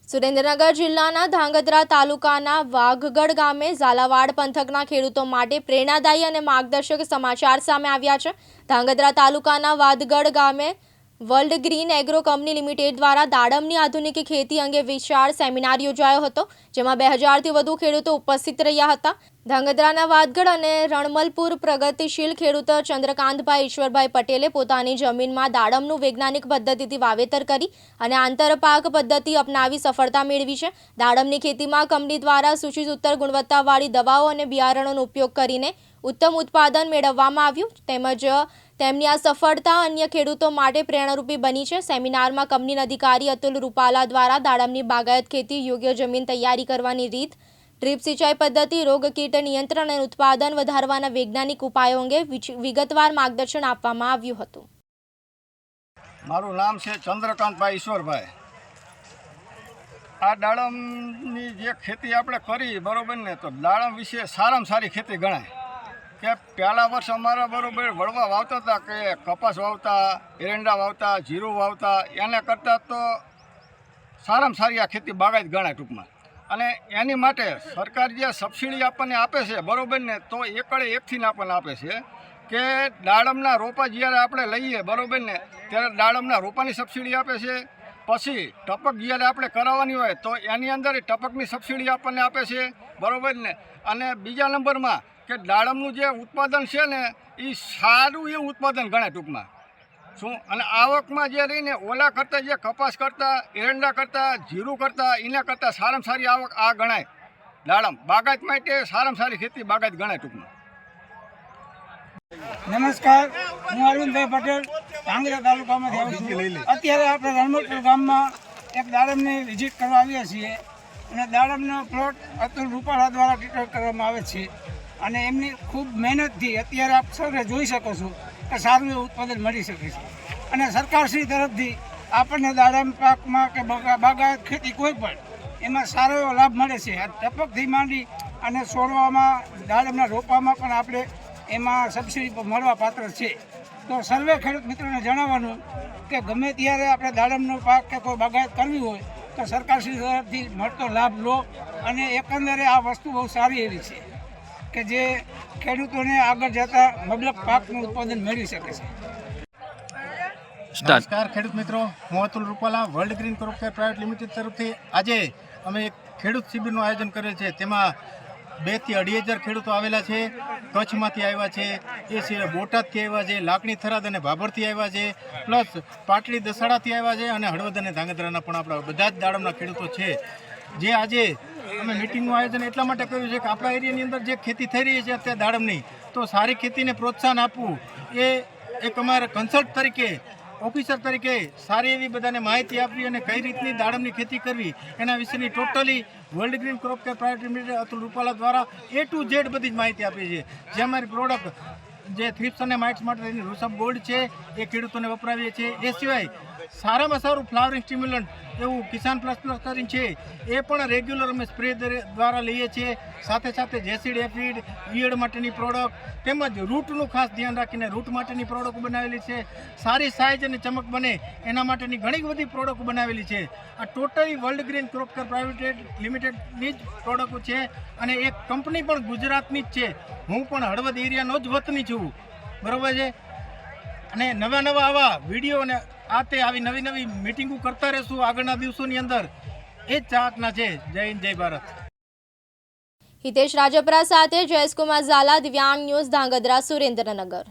સુરેન્દ્રનગર જિલ્લાના ધાંગધ્રા તાલુકાના વાઘગઢ ગામે ઝાલાવાડ પંથકના ખેડૂતો માટે પ્રેરણાદાયી અને માર્ગદર્શક સમાચાર સામે આવ્યા છે। ધાંગધ્રા તાલુકાના વાઘગઢ ગામે world green agro company limited દ્વારા દાડમની આધુનિક ખેતી અંગે વિશાળ સેમિનાર યોજાયો હતો, જેમાં 2000થી વધુ ખેડૂતો ઉપસ્થિત રહ્યા હતા। ધાંગધ્રાના વાઘગઢ અને રણમલપુર પ્રગતિશીલ ખેડૂત ચંદ્રકાંતભાઈ ઈશ્વરભાઈ પટેલે પોતાની જમીનમાં દાડમનું વૈજ્ઞાનિક પદ્ધતિથી વાવેતર કરી અને આંતરપાક પદ્ધતિ અપનાવી સફળતા મેળવી છે। દાડમની ખેતીમાં કંપની દ્વારા સૂચિત ઉત્તર ગુણવત્તાવાળી દવાઓ અને બિયારણોનો ઉપયોગ કરીને ઉત્તમ ઉત્પાદન મેળવવામાં આવ્યું, તેમજ તેમની આ સફળતા અન્ય ખેડૂતો માટે પ્રેરણારૂપી બની છે। સેમિનારમાં કંપનીના અધિકારી અતુલ રૂપાલા દ્વારા દાડમની બાગાયત ખેતી, યોગ્ય જમીન તૈયારી કરવાની રીત, ડ્રીપ સિંચાઈ પદ્ધતિ, રોગ કીટ નિયંત્રણ અને ઉત્પાદન વધારવાના વૈજ્ઞાનિક ઉપાયો અંગે વિગતવાર માર્ગદર્શન આપવામાં આવ્યું હતું। મારું નામ છે ચંદ્રકાંતભાઈ ઈશ્વરભાઈ। આ દાડમની જે ખેતી આપણે કરી બરોબર ને, તો દાડમ વિશે સારામાં સારી ખેતી ગણાય કે પહેલા વર્ષ અમારા બરોબર વડવા વાવતા હતા, કે કપાસ વાવતા, એરંડા વાવતા, જીરું વાવતા, એને કરતાં તો સારામાં સારી આ ખેતી બાગાયત ગણાય ટૂંકમાં। અને એની માટે સરકાર જે સબસિડી આપણને આપે છે બરોબર ને, તો એકડે એકથી આપણને આપે છે કે દાડમના રોપા જ્યારે આપણે લઈએ બરોબર ને, ત્યારે દાડમના રોપાની સબસિડી આપે છે। પછી ટપક જ્યારે આપણે કરાવવાની હોય તો એની અંદર ટપકની સબસિડી આપણને આપે છે બરોબર ને। અને બીજા નંબરમાં કે દાડમનું જે ઉત્પાદન છે ને, એ સારું એવું ઉત્પાદન ગણાય ટૂંકમાં શું। અને આવકમાં જે રહીને ઓલા કરતાં, જે કપાસ કરતાં, એરંડા કરતાં, જીરું કરતાં, એના કરતાં સારામાં સારી આવક આ ગણાય દાડમ। બાગાયત માટે સારામાં સારી ખેતી બાગાયત ગણાય ટૂંકમાં। નમસ્કાર, હું અરવિંદભાઈ પટેલ ધાંગધ્રા તાલુકામાંથી આવું છું। અત્યારે આપણે રણમલપુર ગામમાં એક દાડમની વિઝિટ કરવા આવ્યા છીએ અને દાડમનો પ્લોટ અતુલ રૂપાલા દ્વારા ટ્રીટમેન્ટ કરવામાં આવે છે અને એમની ખૂબ મહેનતથી અત્યારે આપ સૌને જોઈ શકો છો કે સારું એવું ઉત્પાદન મળી શકે છે। અને સરકારશ્રી તરફથી આપણને દાડમ પાકમાં કે બાગાયત ખેતી કોઈ પણ એમાં સારો એવો લાભ મળે છે। આ ટપકથી માંડી અને છોડવામાં, દાડમના રોપામાં પણ આપણે એમાં સબસિડી મળવા પાત્ર છે। તો સર્વે ખેડૂત મિત્રોને જણાવવાનું કે ગમે ત્યારે આપણે દાડમનો પાક કે કોઈ બાગાયત કરવી હોય તો સરકારશ્રી તરફથી મળતો લાભ લો, અને એકંદરે આ વસ્તુ બહુ સારી એવી છે કે જે ખેડૂતોને આગળ જતા મબલક પાકનું ઉત્પાદન મેળવી શકે છે। નમસ્કાર ખેડૂત મિત્રો, હું Atul Rupala world green crop care private limited તરફથી આજે અમે એક ખેડૂત શિબિરનું આયોજન કરેલ છે। તેમાં 2 થી 2.5 ખેડૂતો આવેલા છે। કચ્છમાંથી આવ્યા છે, એ સિવાય બોટાદથી આવ્યા છે, લાકડી થરાદ અને ભાભરથી આવ્યા છે, પ્લસ પાટડી દસાડાથી આવ્યા છે, અને હળવદ અને ધાંગધ્રાના પણ આપણા બધા જ દાડમના ખેડૂતો છે। જે આજે અમે મિટિંગનું આયોજન એટલા માટે કર્યું છે કે આપણા એરિયાની અંદર જે ખેતી થઈ રહી છે અત્યારે દાડમની, તો સારી ખેતીને પ્રોત્સાહન આપવું એ એક અમારા કન્સલ્ટ તરીકે, ઓફિસર તરીકે સારી એવી બધાને માહિતી આપવી અને કઈ રીતની દાડમની ખેતી કરવી એના વિશેની totally world green crop care private limited Atul Rupala દ્વારા A to Z બધી જ માહિતી આપી છે। જે અમારી પ્રોડક્ટ જે થ્રિપ્સ અને માઇટ્સ માટેની રૂસઅપ ગોલ્ડ છે એ ખેડૂતોને વપરાવીએ છીએ। એ સિવાય સારામાં સારું ફ્લાવરિંગ સ્ટિમ્યુલન્ટ એવું કિસાન પ્લસ પ્લસ કરીને છે, એ પણ રેગ્યુલર અમે સ્પ્રે દ્વારા લઈએ છીએ। સાથે સાથે જેસીડ એફિડ, ઈયળ માટેની પ્રોડક્ટ, તેમજ રૂટનું ખાસ ધ્યાન રાખીને રૂટ માટેની પ્રોડક્ટ બનાવેલી છે। સારી સાઇઝ અને ચમક બને એના માટેની ઘણી બધી પ્રોડક્ટ બનાવેલી છે। આ totally world green crop care private લિમિટેડની જ પ્રોડક્ટ છે, અને એક કંપની પણ ગુજરાતની જ છે। હું પણ હળવદ એરિયાનો જ વતની છું, બરાબર છે। અને નવા આવા વિડીયો અને આવી નવી મિટિંગો કરતા રહેશું આગળના દિવસોની અંદર, એ જ ચાહકના છે। જય હિન્દ, જય ભારત। હિતેશ રાજપરા સાથે જયેશકુમાર ઝાલા, દિવ્યાંગ ન્યૂઝ, ધાંગધ્રા, સુરેન્દ્રનગર।